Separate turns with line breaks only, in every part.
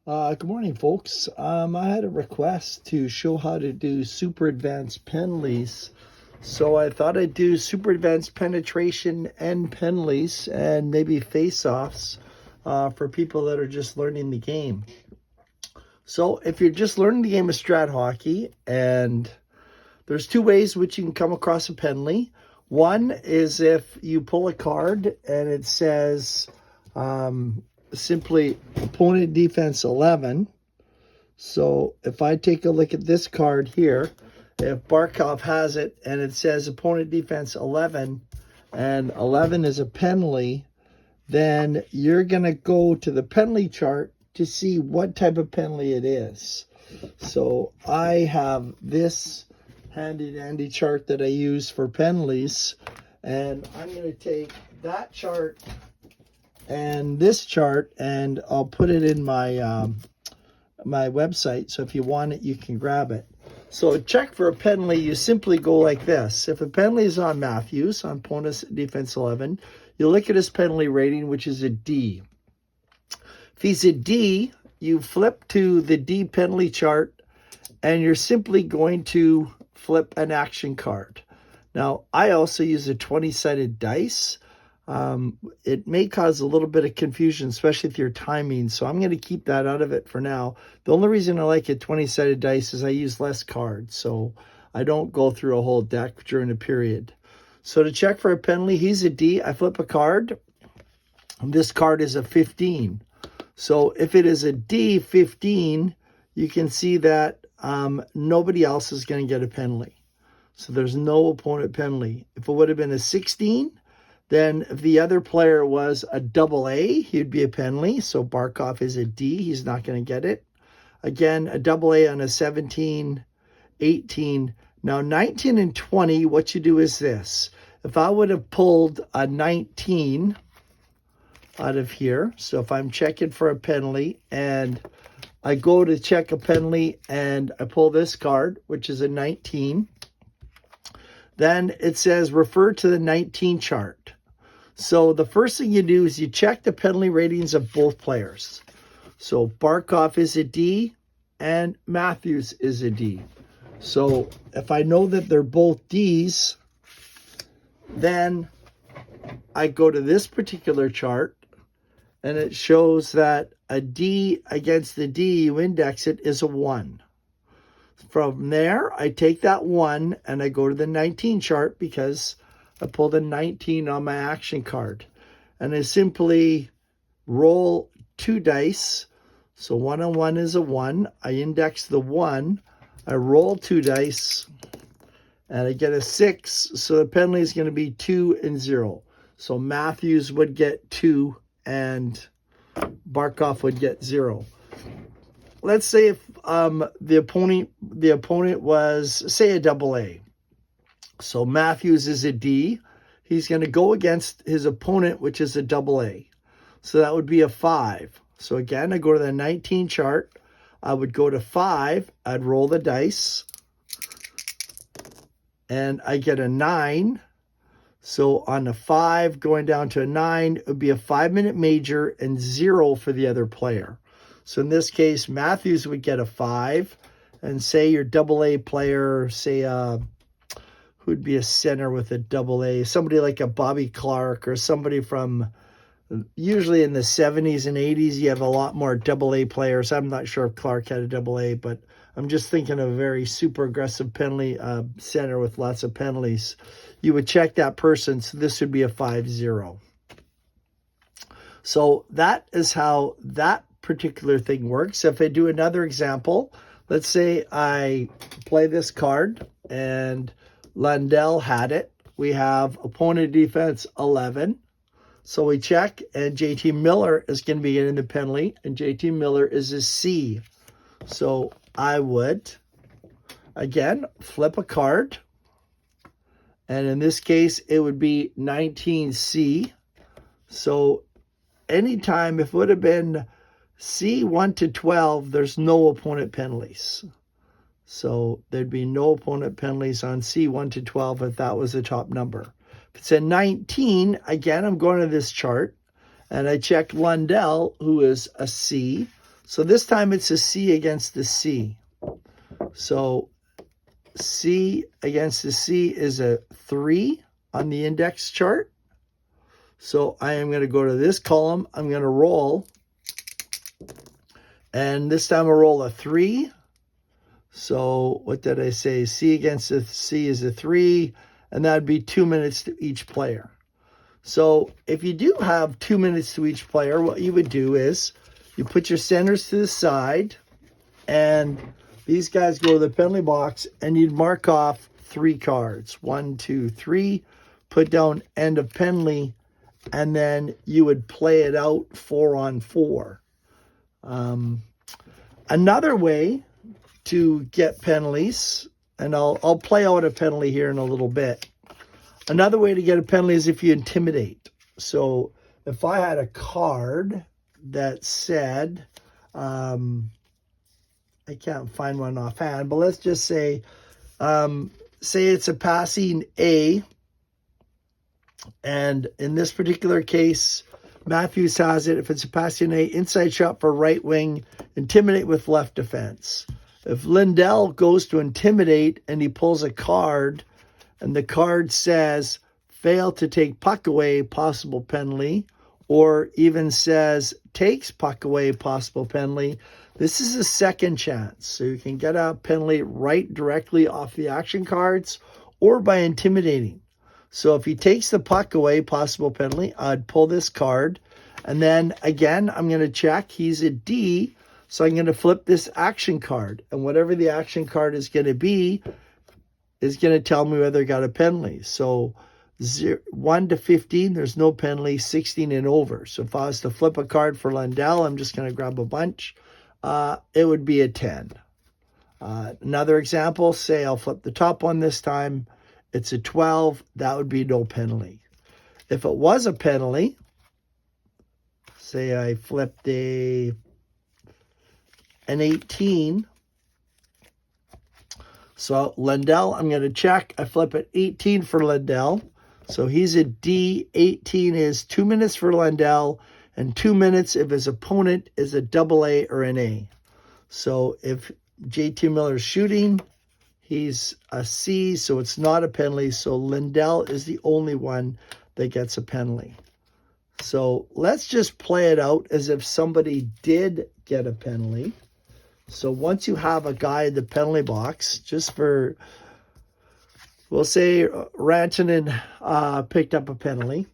Good morning, folks. I had a request to show how to do super advanced penalties. So I thought I'd do super advanced penetration and penalties and maybe face-offs for people that are just learning the game. So if you're just learning the game of Strat Hockey, and there's two ways which you can come across a penalty. One is if you pull a card and it says simply opponent defense 11. So if I take a look at this card here, if Barkov has it and it says opponent defense 11 and 11 is a penalty, then you're going to go to the penalty chart to see what type of penalty it is. So I have this handy chart that I use for penalties, and I'm going to take that chart and this chart and I'll put it in my my website, so if you want it you can grab it. So check for a penalty, you simply go like this. If a penalty is on Matthews, on opponent's defense 11, you look at his penalty rating, which is a D. If he's a D, you flip to the D penalty chart and you're simply going to flip an action card. Now, I also use a 20-sided dice. It may cause a little bit of confusion, especially if you're timing, so I'm going to keep that out of it for now. The only reason I like a 20-sided dice is I use less cards, so I don't go through a whole deck during a period. So to check for a penalty, he's a D. I flip a card. This card is a 15. So if it is a D 15, you can see that nobody else is going to get a penalty. So there's no opponent penalty. If it would have been a 16, then if the other player was a double A, he'd be a penalty. So Barkov is a D. He's not going to get it. Again, a double A on a 17, 18. Now 19 and 20, what you do is this. If I would have pulled a 19 out of here, so if I'm checking for a penalty and I go to check a penalty and I pull this card, which is a 19, then it says refer to the 19 chart. So the first thing you do is you check the penalty ratings of both players. So Barkov is a D and Matthews is a D. So if I know that they're both Ds, then I go to this particular chart and it shows that a D against the D, you index it, is a 1. From there, I take that 1 and I go to the 19 chart because I pulled a 19 on my action card. And I simply roll 2 dice. So 1 on 1 is a 1. I index the 1. I roll 2 dice and I get a 6. So the penalty is going to be 2 and 0. So Matthews would get 2 and Barkov would get 0. Let's say if the opponent was, say, a double A. So Matthews is a D. He's going to go against his opponent, which is a double A. So that would be a 5. So again, I go to the 19 chart. I would go to 5. I'd roll the dice. And I get a 9. So on a 5 going down to a 9, it would be a 5-minute major and 0 for the other player. So in this case, Matthews would get a 5. And say your double A player, say who'd be a center with a double A, somebody like a Bobby Clark or somebody from, usually in the 70s and 80s, you have a lot more double A players. I'm not sure if Clark had a double A, but I'm just thinking of a very super aggressive penalty center with lots of penalties. You would check that person, so this would be a 5-0. So that is how that particular thing works. If I do another example, let's say I play this card and Lundell had it. We have opponent defense 11. So we check and JT Miller is going to be getting the penalty and JT Miller is a C. So I would, again, flip a card. And in this case, it would be 19C. So anytime, if it would have been C1 to 12, there's no opponent penalties. So there'd be no opponent penalties on C1 to 12 if that was the top number. If it's a 19, again, I'm going to this chart, and I checked Lundell, who is a C. So this time it's a C against the C. So C against the C is a 3 on the index chart. So I am going to go to this column. I'm going to roll. And this time I roll a 3. So what did I say? C against the C is a 3. And that would be 2 minutes to each player. So if you do have 2 minutes to each player, what you would do is you put your centers to the side. And these guys go to the penalty box. And you'd mark off 3 cards. 1, 2, 3. Put down end of penalty. And then you would play it out 4 on 4. Another way to get penalties, and I'll play out a penalty here in a little bit. Another way to get a penalty is if you intimidate. So if I had a card that said, I can't find one offhand, but let's just say it's a passing A. And in this particular case, Matthews has it. If it's a passing A, inside shot for right wing, intimidate with left defense. If Lindell goes to intimidate and he pulls a card and the card says, fail to take puck away, possible penalty, or even says, takes puck away, possible penalty, this is a second chance. So you can get a penalty right directly off the action cards or by intimidating. So if he takes the puck away, possible penalty, I'd pull this card. And then again, I'm going to check. He's a D. So I'm going to flip this action card. And whatever the action card is going to be, is going to tell me whether I got a penalty. So 1 to 15, there's no penalty, 16 and over. So if I was to flip a card for Lundell, I'm just going to grab a bunch. It would be a 10. Another example, say I'll flip the top one this time. It's a 12, that would be no penalty. If it was a penalty, say I flipped an 18. So Lindell, I'm going to check. I flip it 18 for Lindell. So he's a D. 18 is 2 minutes for Lindell and 2 minutes if his opponent is a AA or an A. So if JT Miller's shooting, he's a C, so it's not a penalty. So Lindell is the only one that gets a penalty. So let's just play it out as if somebody did get a penalty. So once you have a guy in the penalty box, just for, we'll say Rantanen picked up a penalty.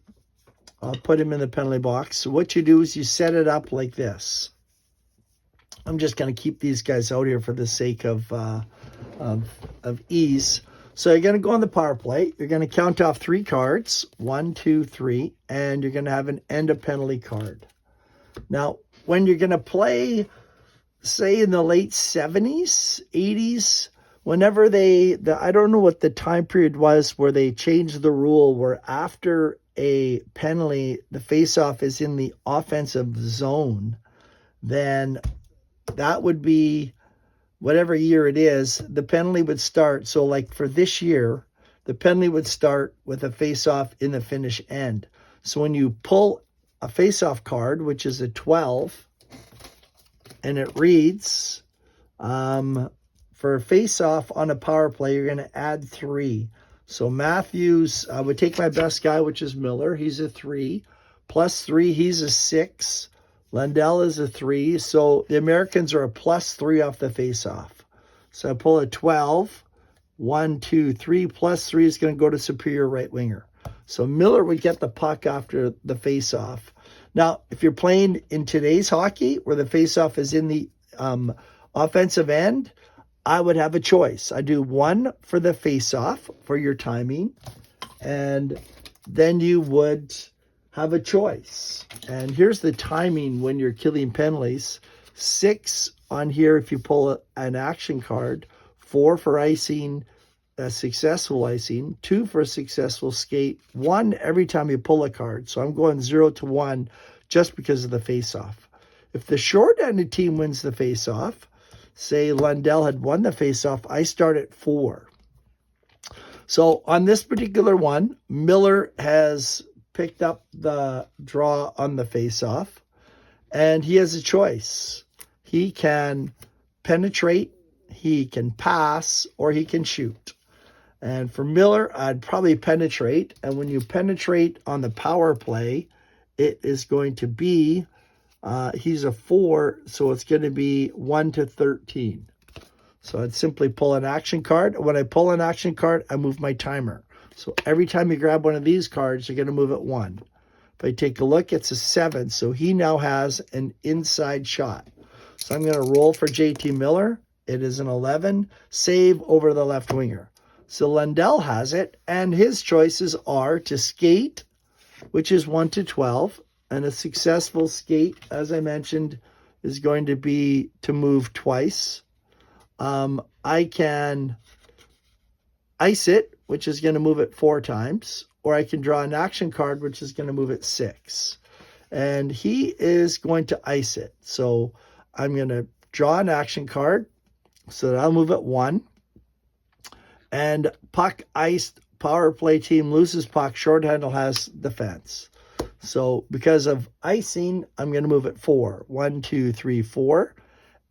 I'll put him in the penalty box. So what you do is you set it up like this. I'm just going to keep these guys out here for the sake of ease. So you're going to go on the power play. You're going to count off 3 cards, 1, 2, 3, and you're going to have an end of penalty card. Now, when you're going to play, say in the late 70s, 80s, whenever I don't know what the time period was where they changed the rule where after a penalty, the faceoff is in the offensive zone, then that would be whatever year it is, the penalty would start. So like for this year, the penalty would start with a face-off in the finish end. So when you pull a face-off card, which is a 12, and it reads, for a face-off on a power play, you're going to add 3. So Matthews, I would take my best guy, which is Miller. He's a 3. Plus 3, he's a 6. Lundell is a 3, so the Americans are a plus 3 off the face-off. So I pull a 12, 1, 2, 3, plus 3 is going to go to superior right winger. So Miller would get the puck after the face-off. Now, if you're playing in today's hockey, where the face-off is in the offensive end, I would have a choice. I do 1 for the face-off for your timing, and then you would have a choice. And here's the timing when you're killing penalties. 6 on here if you pull an action card. 4 for icing, a successful icing. 2 for a successful skate. 1 every time you pull a card. So I'm going 0 to 1 just because of the face-off. If the short-ended team wins the face-off, say Lundell had won the face-off, I start at 4. So on this particular one, Miller has picked up the draw on the face-off, and he has a choice. he can penetrate, he can pass, or he can shoot. And for Miller, I'd probably penetrate. And when you penetrate on the power play, it is going to be, he's a 4, so it's going to be 1 to 13. So I'd simply pull an action card. When I pull an action card, I move my timer. So every time you grab one of these cards, you're going to move it 1. If I take a look, it's a 7. So he now has an inside shot. So I'm going to roll for JT Miller. It is an 11. Save over the left winger. So Lundell has it, and his choices are to skate, which is 1 to 12, and a successful skate, as I mentioned, is going to be to move twice. I can ice it, which is going to move it 4 times, or I can draw an action card, which is going to move it 6. And he is going to ice it. So I'm going to draw an action card, so that I'll move it 1. And puck iced, power play team loses puck, shorthandle has defense. So because of icing, I'm going to move it 4. 1, 2, 3, 4.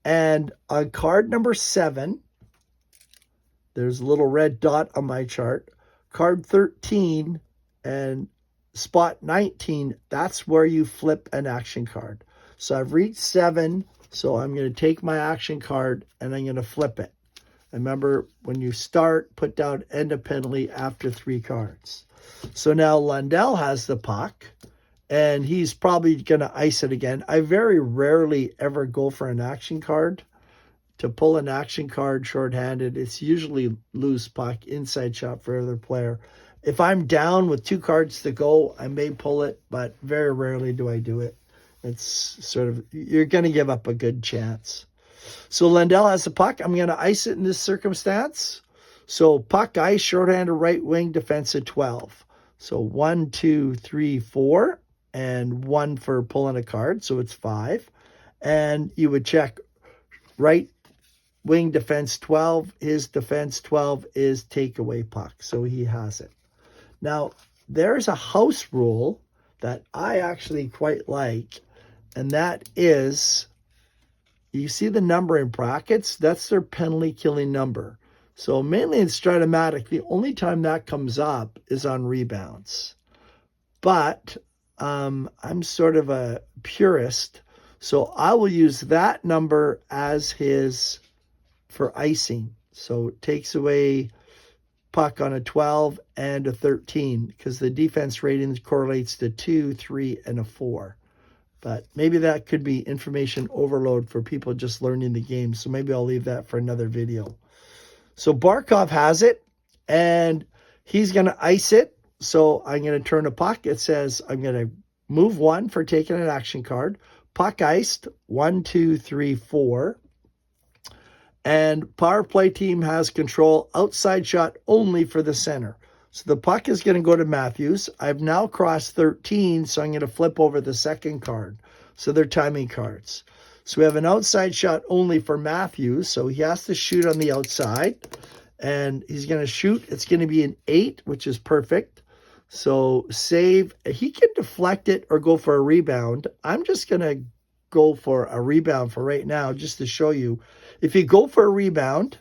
And on card number 7, there's a little red dot on my chart. Card 13 and spot 19, that's where you flip an action card. So I've reached 7, so I'm going to take my action card and I'm going to flip it. Remember, when you start, put down end of penalty after 3 cards. So now Lundell has the puck, and he's probably going to ice it again. I very rarely ever go for an action card. To pull an action card shorthanded, it's usually loose puck, inside shot for other player. If I'm down with 2 cards to go, I may pull it, but very rarely do I do it. It's sort of, you're going to give up a good chance. So Lundell has the puck. I'm going to ice it in this circumstance. So puck ice, shorthanded right wing, defensive 12. So 1, 2, 3, 4, and 1 for pulling a card. So it's 5. And you would check right wing defense 12. His defense 12 is takeaway puck. So he has it. Now, there's a house rule that I actually quite like, and that is, you see the number in brackets? That's their penalty killing number. So mainly in Strat-o-Matic, the only time that comes up is on rebounds. But I'm sort of a purist, so I will use that number as his for icing. So it takes away puck on a 12 and a 13, because the defense rating correlates to 2, 3, and a 4. But maybe that could be information overload for people just learning the game. So maybe I'll leave that for another video. So Barkov has it, and he's going to ice it. So I'm going to turn a puck. It says I'm going to move 1 for taking an action card. Puck iced, 1, 2, 3, 4. And power play team has control, outside shot only for the center. So the puck is going to go to Matthews. I've now crossed 13, so I'm going to flip over the second card. So they're timing cards. So we have an outside shot only for Matthews, so he has to shoot on the outside. And he's going to shoot. It's going to be an 8, which is perfect. So save. He can deflect it or go for a rebound. I'm just going to go for a rebound for right now, just to show you. If you go for a rebound,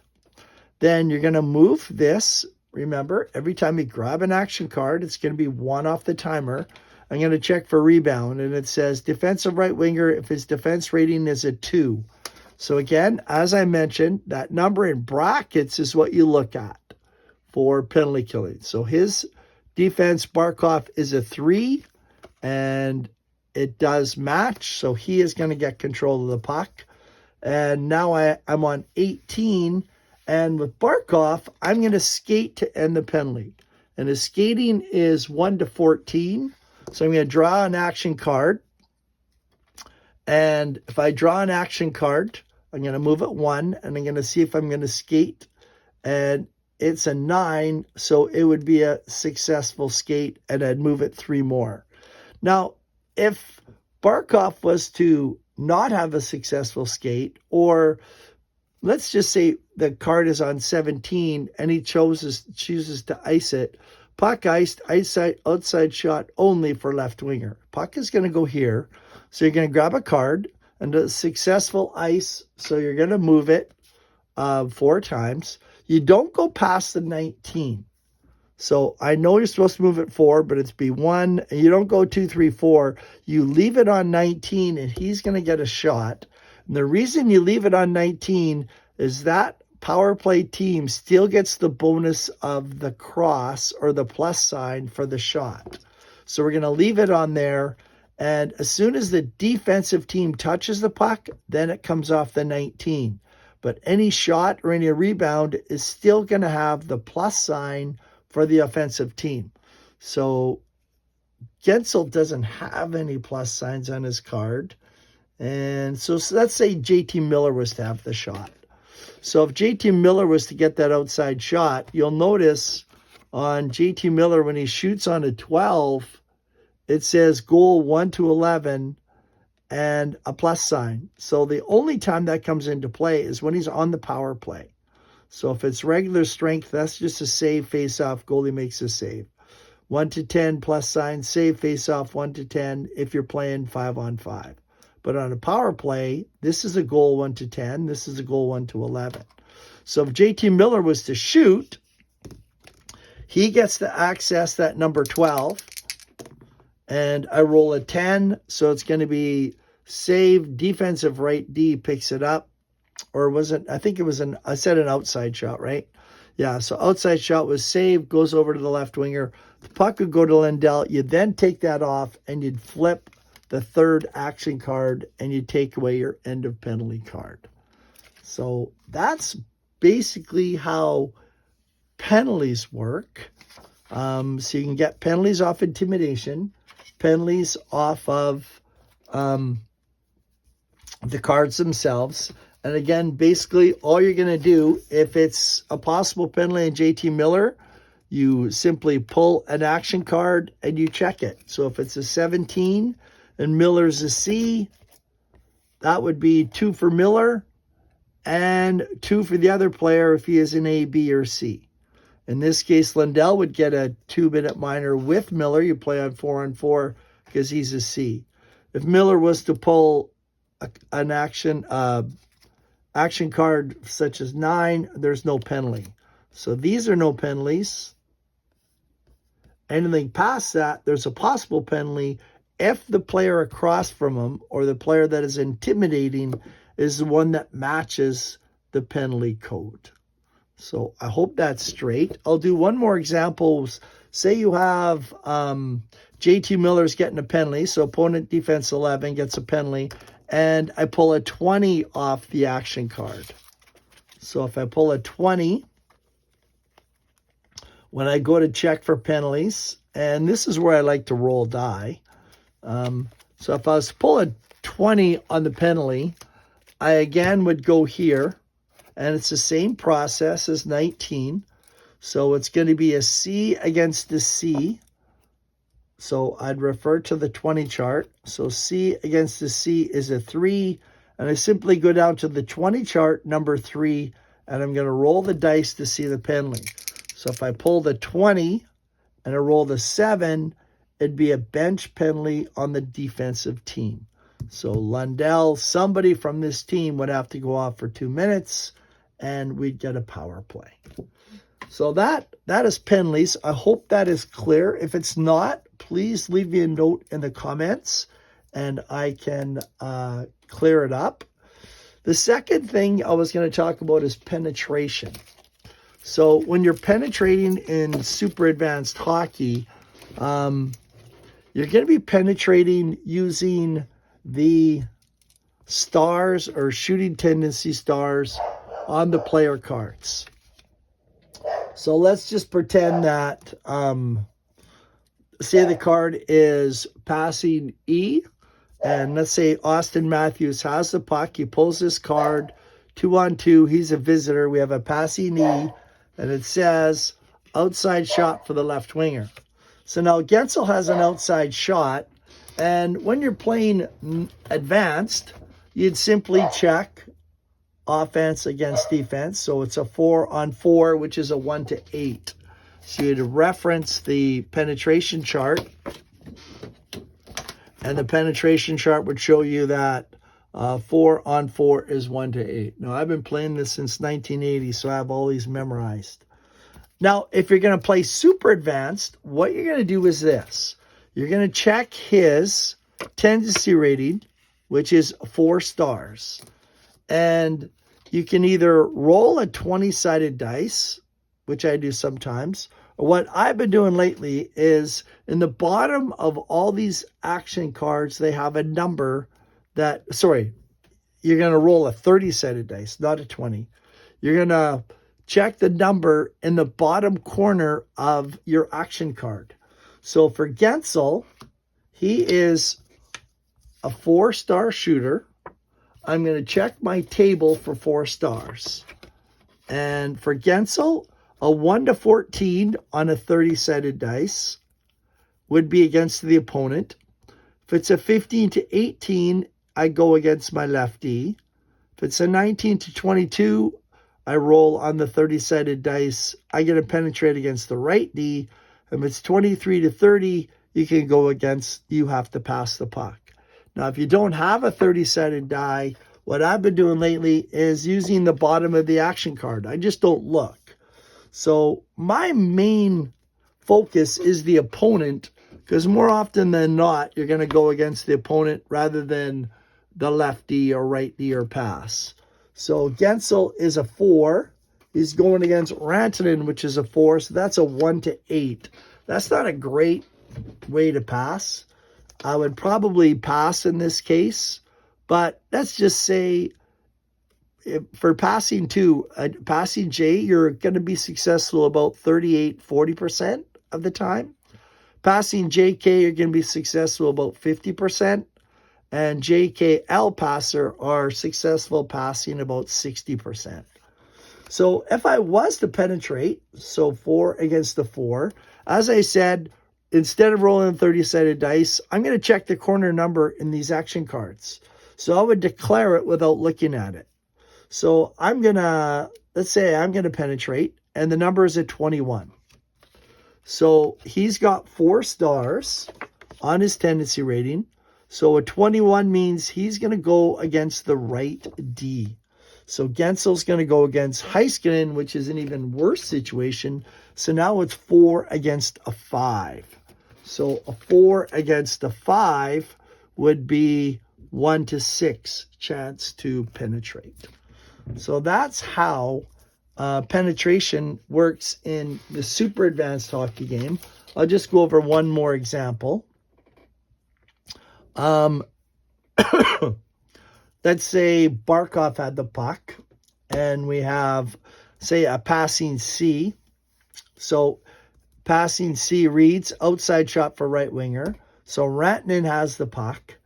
then you're going to move this. Remember, every time you grab an action card, it's going to be 1 off the timer. I'm going to check for rebound, and it says defensive right winger if his defense rating is a 2. So again, as I mentioned, that number in brackets is what you look at for penalty killing. So his defense, Barkov, is a 3, and it does match. So he is going to get control of the puck. And now I'm on 18. And with Barkov, I'm going to skate to end the penalty. And his skating is 1 to 14. So I'm going to draw an action card. And if I draw an action card, I'm going to move it 1. And I'm going to see if I'm going to skate. And it's a 9. So it would be a successful skate. And I'd move it 3 more. Now, if Barkov was to not have a successful skate, or let's just say the card is on 17 and he chooses to ice it, puck iced, outside shot only for left winger. Puck is going to go here. So you're going to grab a card. and a successful ice. So you're going to move it 4 times. You don't go past the 19. So I know you're supposed to move it 4, but it's B1. And you don't go 2, 3, 4. You leave it on 19, and he's going to get a shot. And the reason you leave it on 19 is that power play team still gets the bonus of the cross or the plus sign for the shot. So we're going to leave it on there. And as soon as the defensive team touches the puck, then it comes off the 19. But any shot or any rebound is still going to have the plus sign for the offensive team. So Gensel doesn't have any plus signs on his card. And so let's say JT Miller was to have the shot. So if JT Miller was to get that outside shot, you'll notice on JT Miller when he shoots on a 12, it says goal 1 to 11 and a plus sign. So the only time that comes into play is when he's on the power play. So if it's regular strength, that's just a save face-off. Goalie makes a save. 1 to 10 plus sign, save face-off 1 to 10 if you're playing 5-on-5. But on a power play, this is a goal 1 to 10. This is a goal 1 to 11. So if JT Miller was to shoot, he gets to access that number 12. And I roll a 10. So it's going to be save, defensive right D picks it up. Or was it, I think it was I said an outside shot, right? Yeah, so outside shot was saved, goes over to the left winger. The puck would go to Lindell. You'd then take that off and you'd flip the third action card and you take away your end of penalty card. So that's basically how penalties work. So you can get penalties off intimidation, penalties off of the cards themselves. And again, basically all you're going to do, if it's a possible penalty in JT Miller, you simply pull an action card and you check it. So if it's a 17 and Miller's a C, that would be 2 for Miller and 2 for the other player if he is an A, B, or C. In this case, Lindell would get a 2-minute minor with Miller. You play on 4-on-4 because he's a C. If Miller was to pull an action card such as 9, there's no penalty. So these are no penalties. Anything past that, there's a possible penalty if the player across from him or the player that is intimidating is the one that matches the penalty code. So I hope that's straight. I'll do one more example. Say you have JT Miller's getting a penalty. So opponent defense 11 gets a penalty. And I pull a 20 off the action card. So if I pull a 20, when I go to check for penalties, and this is where I like to roll die. So if I was to pull a 20 on the penalty, I again would go here. And it's the same process as 19. So it's going to be a C against the C. So I'd refer to the 20 chart. So C against the C is a 3. And I simply go down to the 20 chart, number 3, and I'm going to roll the dice to see the penalty. So if I pull the 20 and I roll the 7, it'd be a bench penalty on the defensive team. So Lundell, somebody from this team would have to go off for 2 minutes, and we'd get a power play. So that is penalties. I hope that is clear. If it's not, please leave me a note in the comments and I can clear it up. The second thing I was going to talk about is penetration. So when you're penetrating in super advanced hockey, you're going to be penetrating using the stars or shooting tendency stars on the player cards. So let's just pretend that, say the card is passing E, and let's say Austin Matthews has the puck. He pulls this card, 2-on-2. He's a visitor. We have a passing E, and it says outside shot for the left winger. So now Gensel has an outside shot, and when you're playing advanced, you'd simply check offense against defense. So it's a 4-on-4, which is a 1 to 8. So you'd reference the penetration chart, and the penetration chart would show you that 4 on 4 is 1 to 8. Now, I've been playing this since 1980, so I have all these memorized. Now, if you're going to play super advanced, what you're going to do is this. You're going to check his tendency rating, which is 4 stars. And you can either roll a 20-sided dice, which I do sometimes, or what I've been doing lately is in the bottom of all these action cards, they have a number that, you're going to roll a 30-sided dice, not a 20. You're going to check the number in the bottom corner of your action card. So for Gensel, he is a 4-star shooter. I'm going to check my table for 4 stars. And for Gensel, a 1 to 14 on a 30-sided dice would be against the opponent. If it's a 15 to 18, I go against my lefty. If it's a 19 to 22, I roll on the 30-sided dice. I get a penetrate against the right D. If it's 23 to 30, you can go against, you have to pass the puck. Now, if you don't have a 30-sided die, what I've been doing lately is using the bottom of the action card. I just don't look. So my main focus is the opponent, because more often than not, you're going to go against the opponent rather than the lefty or righty or pass. So Gensel is a 4. He's going against Rantanen, which is a 4. So that's a 1 to 8. That's not a great way to pass. I would probably pass in this case. But let's just say for passing J, you're going to be successful about 40% of the time. Passing JK, you're going to be successful about 50%. And JKL passer are successful passing about 60%. So if I was to penetrate, so 4 against the 4, as I said, instead of rolling 30-sided dice, I'm going to check the corner number in these action cards. So I would declare it without looking at it. So let's say I'm going to penetrate, and the number is a 21. So he's got 4 stars on his tendency rating. So a 21 means he's going to go against the right D. So Gensel's going to go against Heiskanen, which is an even worse situation. So now it's 4 against a 5. So a 4 against a 5 would be 1 to 6 chance to penetrate. So that's how penetration works in the super advanced hockey game. I'll just go over one more example. Let's say Barkov had the puck and we have, say, a passing C. So passing C reads outside shot for right winger. So Rantanen has the puck.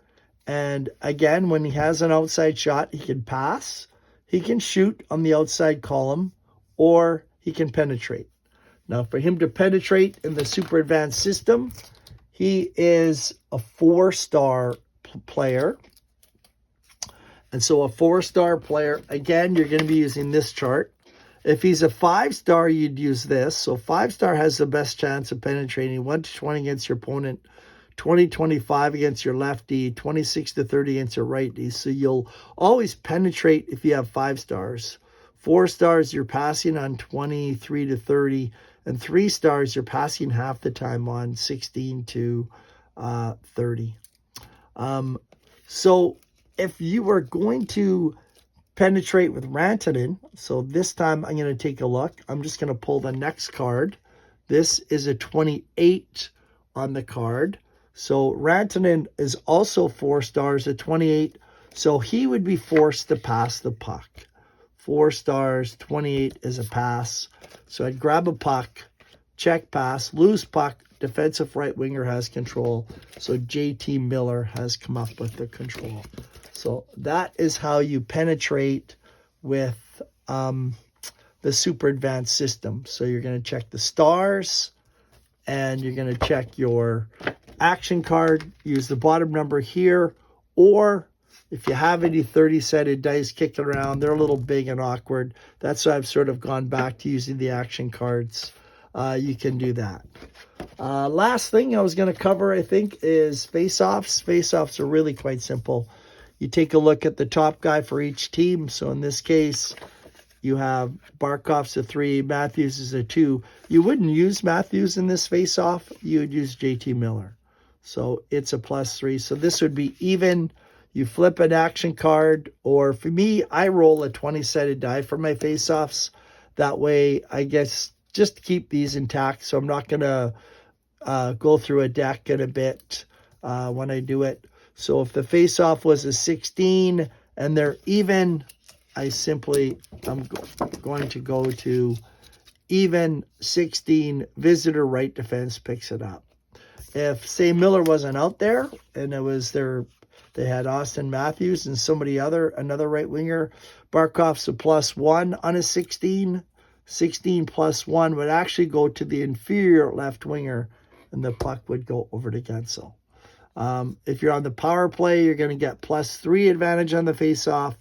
And again, when he has an outside shot, he can pass, he can shoot on the outside column, or he can penetrate. Now, for him to penetrate in the super advanced system, he is a 4-star player. And so a 4-star player, again, you're going to be using this chart. If he's a 5-star, you'd use this. So 5-star has the best chance of penetrating 1 to 20 against your opponent, 20-25 against your lefty, 26-30 against your righty. So you'll always penetrate if you have 5 stars. 4 stars, you're passing on 23-30. And 3 stars, you're passing half the time on 16-30. So if you were going to penetrate with Rantanen, so this time I'm going to take a look. I'm just going to pull the next card. This is a 28 on the card. So Rantanen is also 4 stars at 28. So he would be forced to pass the puck. 4 stars, 28 is a pass. So I'd grab a puck, check pass, loose puck, defensive right winger has control. So JT Miller has come up with the control. So that is how you penetrate with the super advanced system. So you're going to check the stars and you're going to check your action card, use the bottom number here, or if you have any 30-sided dice kicking around, they're a little big and awkward. That's why I've sort of gone back to using the action cards. You can do that. Last thing I was going to cover, I think, is face-offs. Face-offs are really quite simple. you take a look at the top guy for each team. So in this case, you have Barkov's a 3, Matthews is a 2. You wouldn't use Matthews in this face-off. You would use JT Miller. So it's a +3. So this would be even. You flip an action card, or for me, I roll a 20-sided die for my face-offs. That way, I guess, just to keep these intact. So I'm not going to go through a deck in a bit when I do it. So if the face-off was a 16 and they're even, I'm going to go to even 16, visitor right defense picks it up. If, say, Miller wasn't out there and it was they had Austin Matthews and another right winger, Barkov's a +1 on a 16. 16 +1 would actually go to the inferior left winger, and the puck would go over to Gensel. If you're on the power play, you're going to get +3 advantage on the face-off.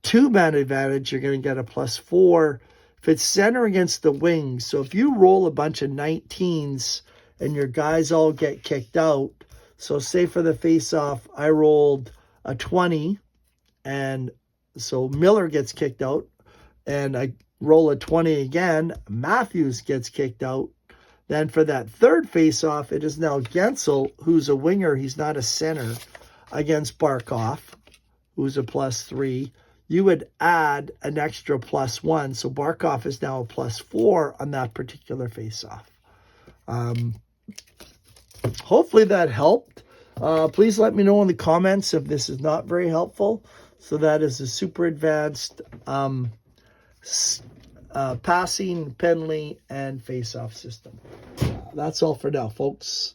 2-man advantage, you're going to get a +4. If it's center against the wings, so if you roll a bunch of 19s and your guys all get kicked out, so say for the face-off, I rolled a 20, and so Miller gets kicked out, and I roll a 20 again, Matthews gets kicked out. Then for that third face-off, it is now Gensel, who's a winger, he's not a center, against Barkov, who's a +3. You would add an extra +1, so Barkov is now a +4 on that particular face-off. Hopefully that helped. Please let me know in the comments if this is not very helpful. So that is a super advanced passing, penalty, and face-off system. That's all for now, folks.